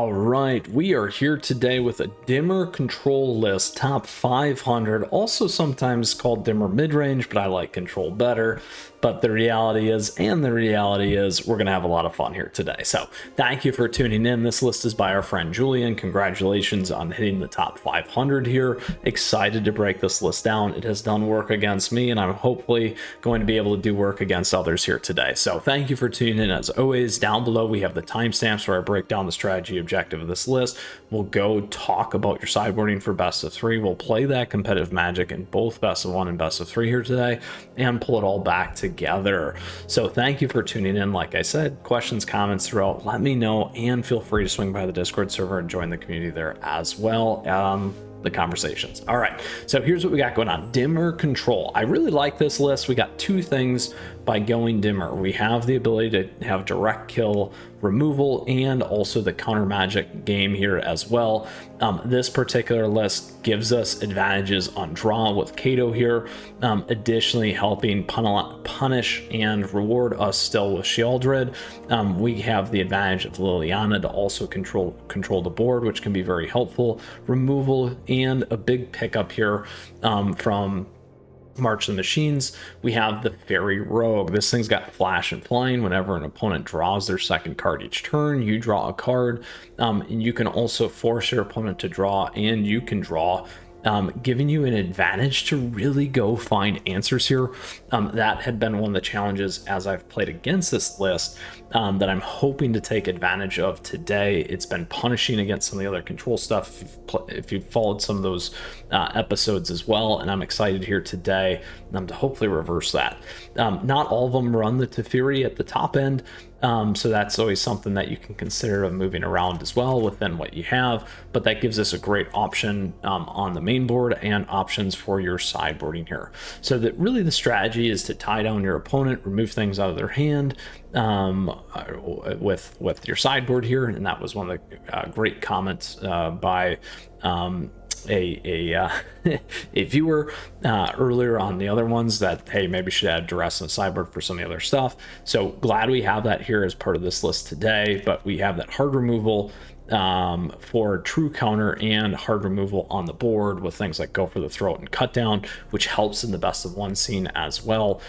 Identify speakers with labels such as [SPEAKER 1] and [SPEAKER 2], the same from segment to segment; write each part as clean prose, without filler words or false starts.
[SPEAKER 1] All right, we are here today with a dimmer control list, top 500, also sometimes called dimmer mid-range, but I like control better. But the reality is we're going to have a lot of fun here today. So thank you for tuning in. This list is by our friend Julian. Congratulations on hitting the top 500 here. Excited to break this list down. It has done work against me, and I'm hopefully going to be able to do work against others here today. So thank you for tuning in. As always, down below we have the timestamps where I break down the strategy objective of this list. We'll go talk about your sideboarding for best of 3. We'll play that competitive Magic in both best of 1 and best of 3 here today, and pull it all back together. So thank you for tuning in. Like I said, questions, comments throughout, let me know, and feel free to swing by the Discord server and join the community there as well. The conversations. All right, so here's what we got going on. Dimmer control. I really like this list. We got two things by going dimmer. We have the ability to have direct kill removal and also the counter magic game here as well. This particular list gives us advantages on draw with Kato here, additionally helping punish and reward us still with Sheoldred. We have the advantage of Liliana to also control the board, which can be very helpful. Removal and a big pickup here from March of the Machines. We have the Fairy Rogue. This thing's got flash and flying. Whenever an opponent draws their second card each turn, you draw a card, and you can also force your opponent to draw, and you can draw, giving you an advantage to really go find answers here. That had been one of the challenges as I've played against this list, that I'm hoping to take advantage of today. It's been punishing against some of the other control stuff if you've followed some of those episodes as well, and I'm excited here today to hopefully reverse that. Not all of them run the Teferi at the top end, so that's always something that you can consider of moving around as well within what you have, but that gives us a great option on the main board and options for your sideboarding here. So that really the strategy is to tie down your opponent, remove things out of their hand with your sideboard here, and that was one of the great comments by a viewer earlier on the other ones, that hey, maybe should add duress and sideboard for some of the other stuff. So glad we have that here as part of this list today. But we have that hard removal for true counter and hard removal on the board with things like Go for the Throat and Cut Down, which helps in the best of 1 scene as well,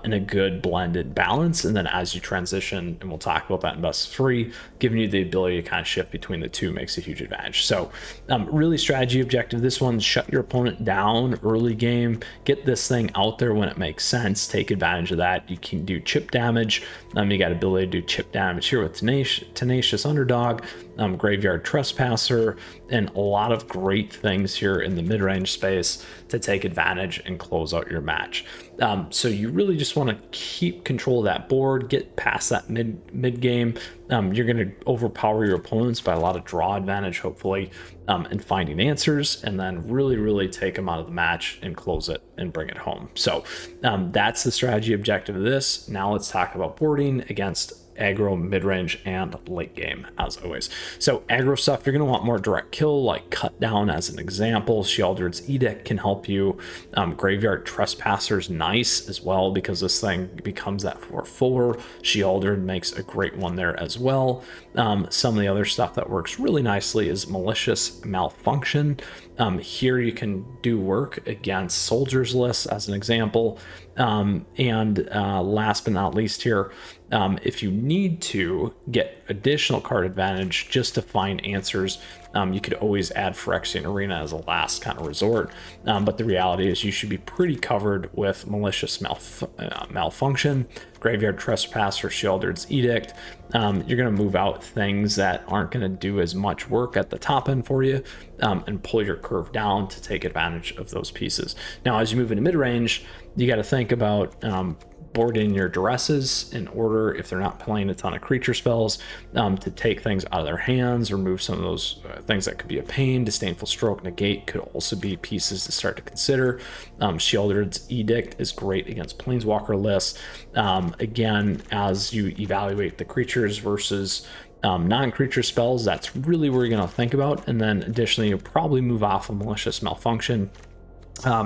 [SPEAKER 1] in a good blended balance. And then as you transition, and we'll talk about that in best of 3, giving you the ability to kind of shift between the two makes a huge advantage. So really strategy objective, this one, shut your opponent down early game, get this thing out there when it makes sense, take advantage of that. You can do chip damage. You got ability to do chip damage here with Tenacious Underdog, Graveyard Trespasser, and a lot of great things here in the mid-range space to take advantage and close out your match. So you really just want to keep control of that board, get past that mid game. You're going to overpower your opponents by a lot of draw advantage, hopefully, and finding answers, and then really take them out of the match and close it and bring it home. So that's the strategy objective of this. Now let's talk about boarding against aggro, mid-range, and late game, as always. So aggro stuff, you're going to want more direct kill, like Cut Down as an example. Sheoldred's Edict can help you. Graveyard Trespasser's nice as well, because this thing becomes that 4/4. Sheoldred makes a great one there as well. Some of the other stuff that works really nicely is Malicious Malfunction. Here you can do work against Soldier's List as an example. And last but not least here, if you need to get additional card advantage just to find answers, you could always add Phyrexian Arena as a last kind of resort. But the reality is you should be pretty covered with Malicious Malfunction, Graveyard Trespasser, Sheoldred's Edict. You're going to move out things that aren't going to do as much work at the top end for you, and pull your curve down to take advantage of those pieces. Now, as you move into mid-range, you got to think about board in your duresses in order, if they're not playing a ton of creature spells, to take things out of their hands, remove some of those things that could be a pain. Disdainful Stroke, Negate could also be pieces to start to consider. Sheoldred's Edict is great against Planeswalker lists. Again, as you evaluate the creatures versus non-creature spells, that's really where you're going to think about. And then additionally, you'll probably move off of Malicious Malfunction.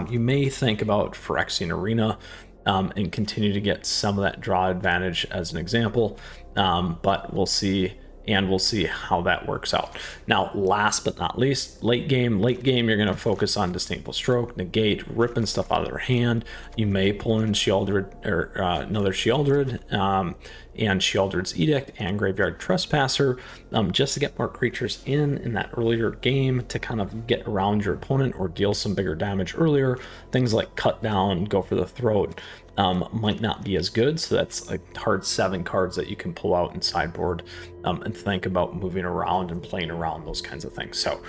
[SPEAKER 1] You may think about Phyrexian Arena, and continue to get some of that draw advantage as an example, but we'll see and we'll see how that works out. Now, last but not least, late game, you're going to focus on Disdainful Stroke, negate, ripping stuff out of their hand. You may pull in Sheoldred, or another Sheoldred, and Sheoldred's Edict and Graveyard Trespasser, just to get more creatures in that earlier game to kind of get around your opponent or deal some bigger damage earlier. Things like Cut Down, Go for the Throat, might not be as good, so that's a hard 7 cards that you can pull out and sideboard, and think about moving around and playing around those kinds of things. So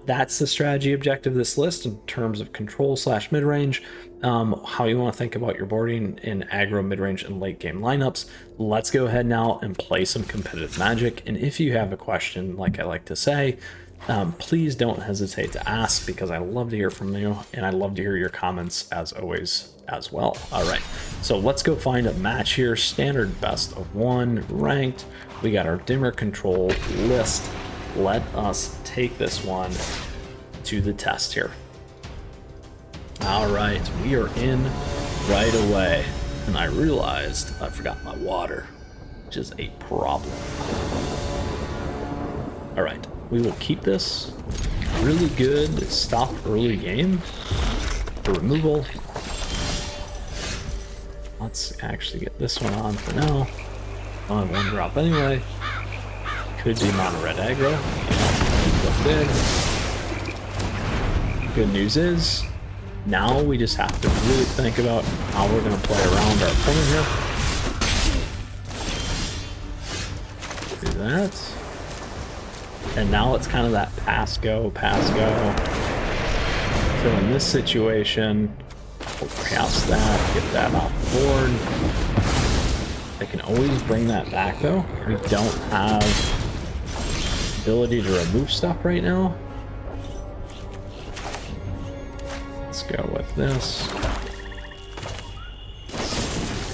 [SPEAKER 1] that's the strategy objective of this list in terms of control / mid-range, how you want to think about your boarding in aggro, mid-range, and late game lineups. Let's go ahead now and play some competitive Magic, and if you have a question, like I like to say, please don't hesitate to ask, because I love to hear from you, and I love to hear your comments as always as well. All right, so let's go find a match here. Standard best of 1 ranked. We got our Dimmer control list. Let us take this one to the test here. All right, we are in right away, and I realized I forgot my water, which is a problem. All right, we will keep this. Really good stop early game for removal. Let's actually get this one on for now. On 1 drop anyway. Could be mono red aggro. Big. Good news is, now we just have to really think about how we're going to play around our opponent here. Do that. And now it's kind of that pass go. So in this situation, we'll pass that, get that off the board. I can always bring that back though. We don't have ability to remove stuff right now. Let's go with this.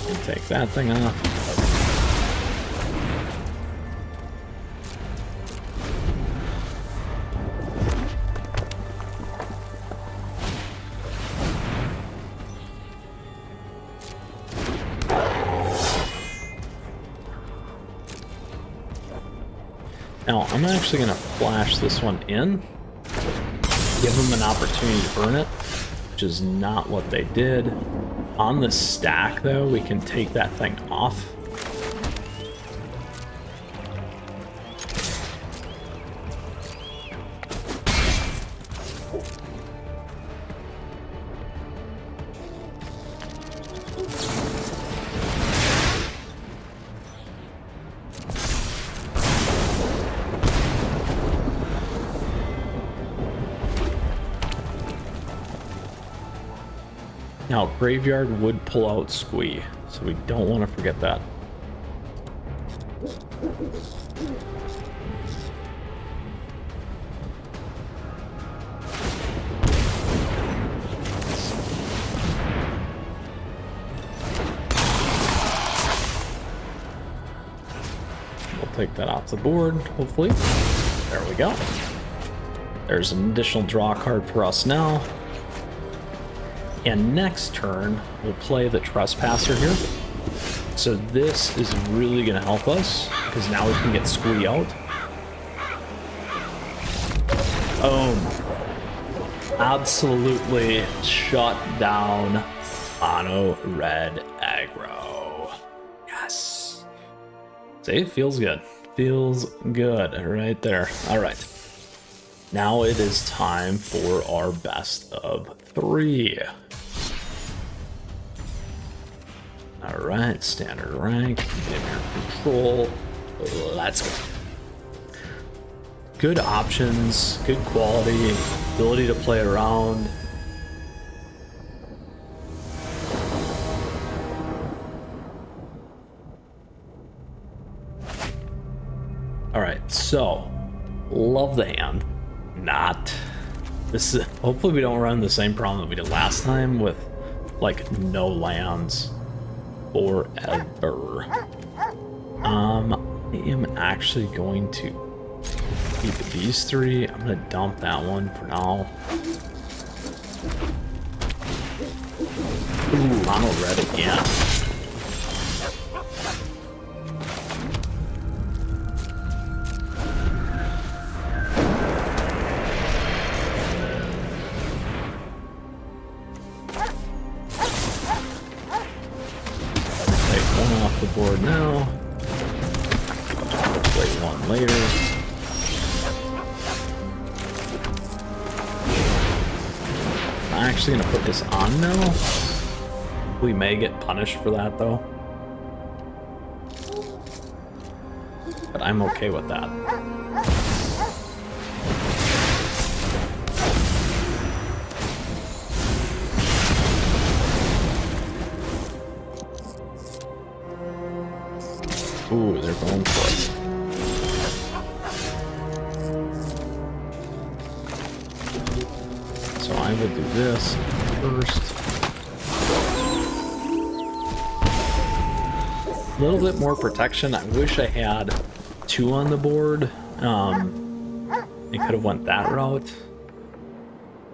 [SPEAKER 1] And take that thing off. Now, I'm actually going to flash this one in, give them an opportunity to burn it, which is not what they did. On the stack, though, we can take that thing off. Now, Graveyard would pull out Squee, so we don't want to forget that. We'll take that off the board, hopefully. There we go. There's an additional draw card for us now. And next turn, we'll play the Trespasser here. So this is really going to help us, because now we can get Squee out. Absolutely shut down mono red aggro. Yes. See, it feels good. Feels good right there. All right. Now it is time for our best of 3. All right, standard rank, Dimmer control, let's go. Good options, good quality, ability to play around. All right, so love the hand. Not. This is, hopefully we don't run the same problem that we did last time with like no lands forever. I am actually going to keep these 3. I'm gonna dump that one for now. Ooh, mono red again. now. Play one later. I'm actually gonna put this on now. We may get punished for that though. But I'm okay with that. Ooh, they're going for it. So I will do this first. A little bit more protection. I wish I had 2 on the board. It could have went that route.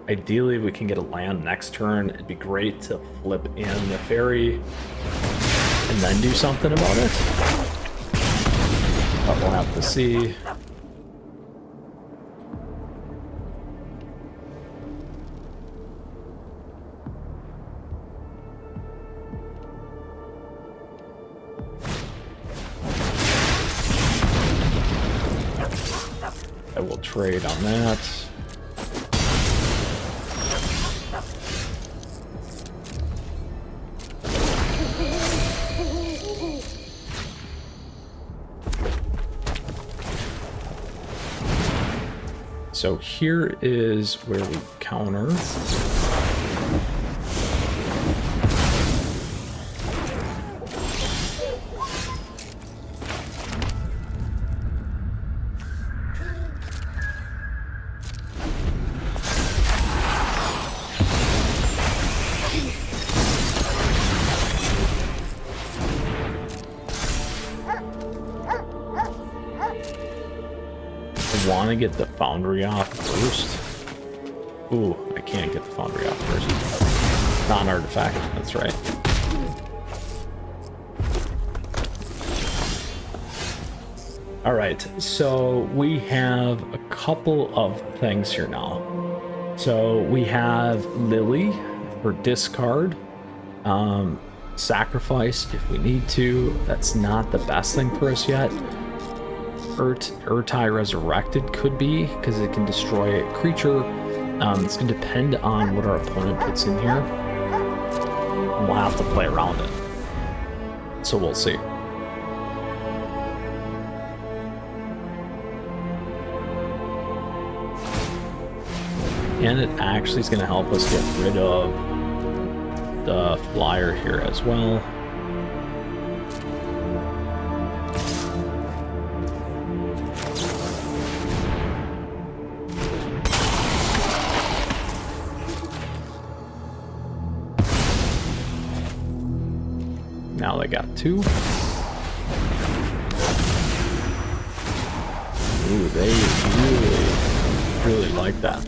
[SPEAKER 1] Ideally, we can get a land next turn. It'd be great to flip in the ferry and then do something about it. But we'll have to see. I will trade on that. So here is where we counter. Want to get the foundry off first. Ooh, I can't get the foundry off first. Non-artifact, that's right. All right, so we have a couple of things here now. So we have Lily for discard, sacrifice if we need to. That's not the best thing for us yet. Urtai Resurrected could be, because it can destroy a creature. It's going to depend on what our opponent puts in here. And we'll have to play around it. So we'll see. And it actually is going to help us get rid of the flyer here as well. Now they got 2. Ooh, they really like that.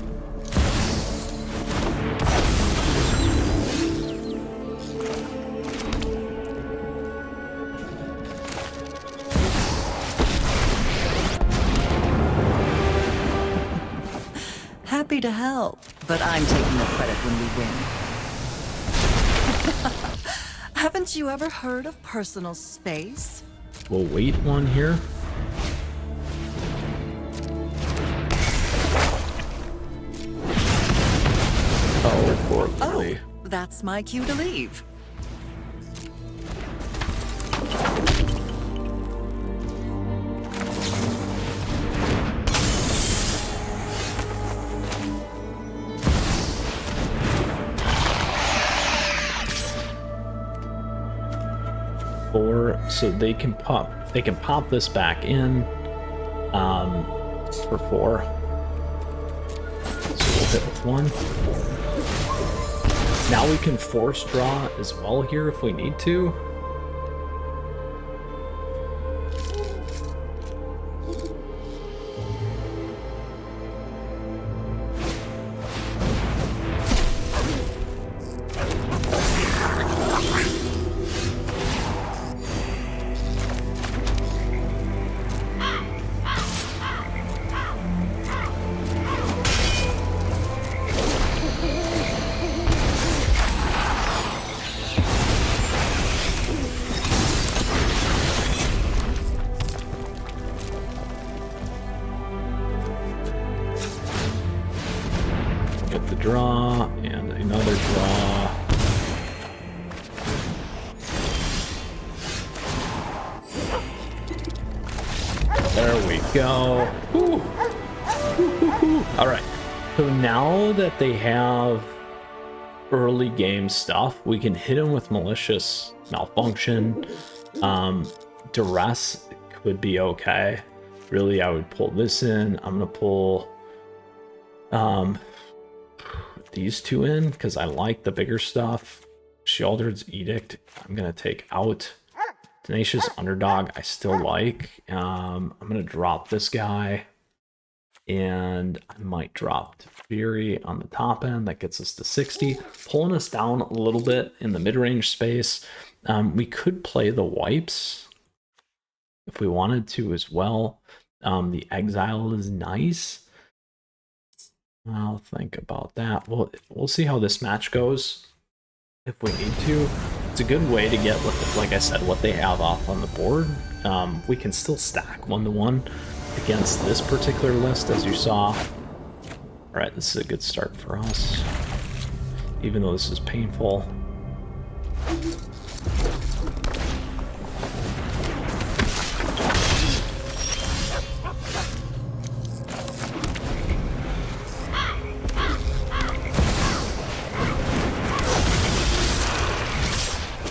[SPEAKER 2] Happy to help, but I'm taking the credit when we win. Haven't you ever heard of personal space?
[SPEAKER 1] We'll wait one here. Oh, poor Lily.
[SPEAKER 2] Oh, that's my cue to leave.
[SPEAKER 1] So they can pop this back in for 4. So we'll hit with 1. Now we can force draw as well here if we need to. draw, and another draw. There we go. Woo. All right. So now that they have early game stuff, we can hit them with malicious malfunction. Duress could be okay. Really, I would pull this in. I'm gonna pull these two in because I like the bigger stuff. Sheoldred's Edict, I'm gonna take out. Tenacious Underdog, I still like. I'm gonna drop this guy, and I might drop Fury on the top end. That gets us to 60, pulling us down a little bit in the mid-range space. We could play the wipes if we wanted to as well. The Exile is nice. I'll think about that. We'll see how this match goes if we need to. It's a good way to get, like I said, what they have off on the board. We can still stack 1-to-1 against this particular list, as you saw. All right, this is a good start for us, even though this is painful.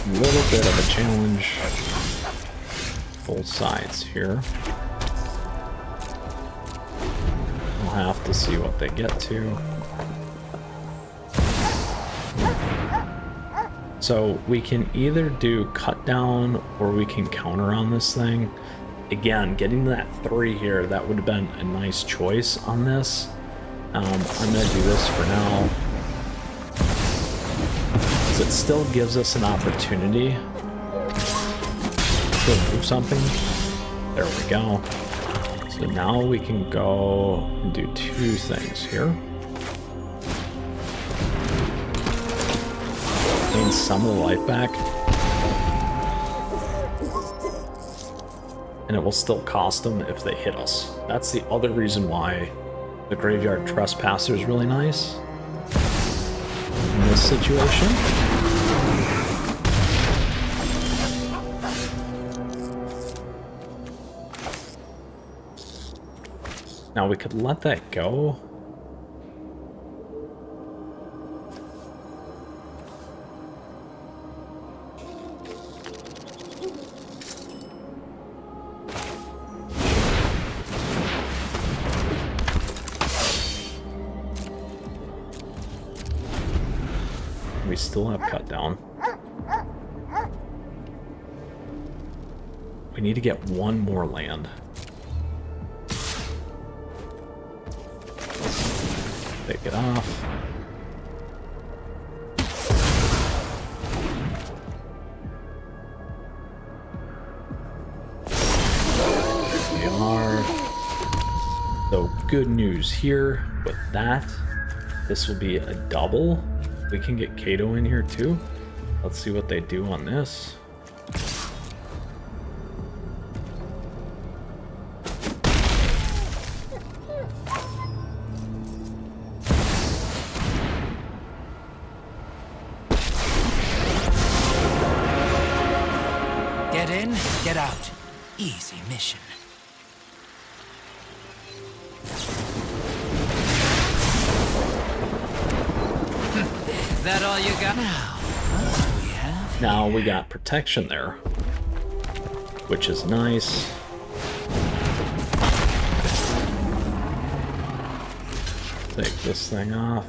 [SPEAKER 1] A little bit of a challenge, both sides here. We'll have to see what they get to. So we can either do cut down or we can counter on this thing. Again, getting that 3 here, that would have been a nice choice on this. I'm gonna do this for now. It still gives us an opportunity to move something. There we go. So now we can go and do 2 things here. Gain some of the life back. And it will still cost them if they hit us. That's the other reason why the Graveyard Trespasser is really nice in this situation. Now we could let that go. We still have cut down. We need to get 1 more land. Take it off. We are. So good news here with that. This will be a double. We can get Kato in here too. Let's see what they do on this.
[SPEAKER 3] Get in, get out. Easy mission. That all you got?
[SPEAKER 1] Now we got protection there, which is nice. Take this thing off.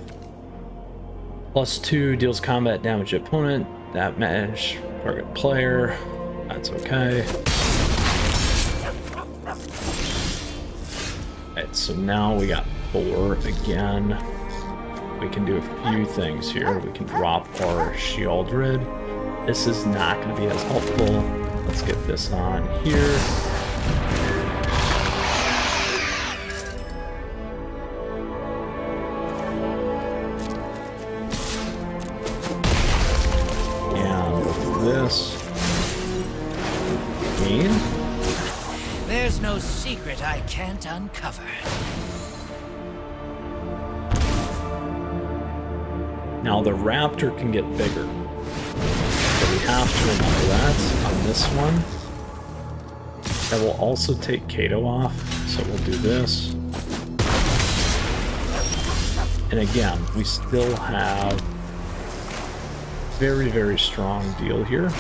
[SPEAKER 1] +2 deals combat damage to opponent. That match target player. That's okay. Alright, so now we got 4 again. We can do a few things here. We can drop our Sheoldred. This is not going to be as helpful. Let's get this on here. And with this,
[SPEAKER 3] there's no secret I can't uncover.
[SPEAKER 1] Now the Raptor can get bigger, so we have to remember that on this one. That will also take Kato off, so we'll do this. And again, we still have very, very strong deal here.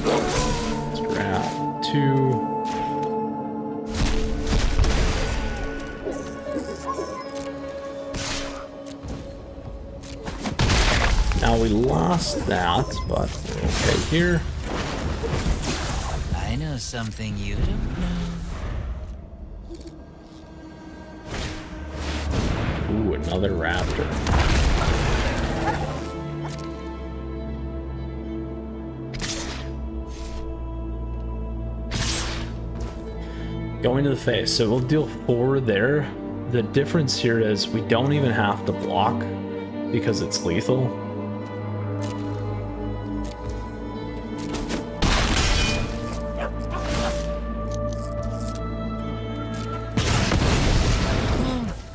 [SPEAKER 1] Let's grab 2. Now we lost that, but we're okay here.
[SPEAKER 3] I know something you don't know.
[SPEAKER 1] Ooh, another Raptor. Going to the face, so we'll deal 4 there. The difference here is we don't even have to block because it's lethal.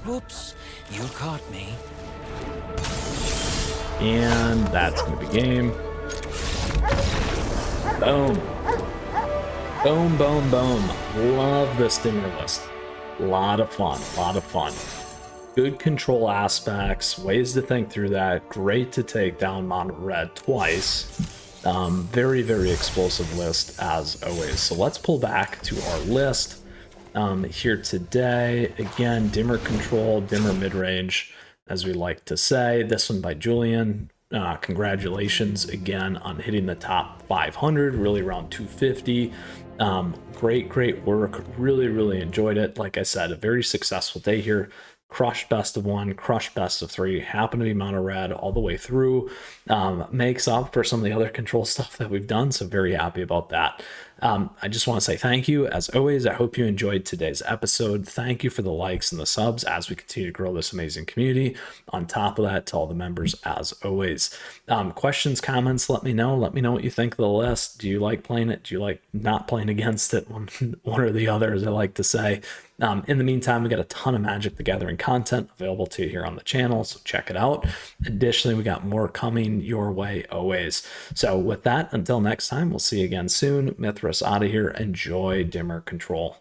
[SPEAKER 3] Whoops, you caught me.
[SPEAKER 1] And that's going to be game. Boom. Boom, boom, boom. Love this dimmer list. Lot of fun, lot of fun. Good control aspects, ways to think through that. Great to take down Mono Red twice. Very, very explosive list as always. So let's pull back to our list here today. Again, dimmer control, dimmer mid-range, as we like to say. This one by Julian. Congratulations again on hitting the top 500, really around 250. Great work. Really enjoyed it. Like I said, a very successful day here. Crushed best of 1, crushed best of 3, happened to be Mono Red all the way through. Makes up for some of the other control stuff that we've done, so very happy about that. I just want to say thank you. As always, I hope you enjoyed today's episode. Thank you for the likes and the subs as we continue to grow this amazing community. On top of that, to all the members, as always. Questions, comments, let me know. Let me know what you think of the list. Do you like playing it? Do you like not playing against it? One or the other, as I like to say. In the meantime, we got a ton of Magic the Gathering content available to you here on the channel, so check it out. Additionally, we got more coming your way always. So with that, until next time, we'll see you again soon. Mithras out of here. Enjoy dimmer control.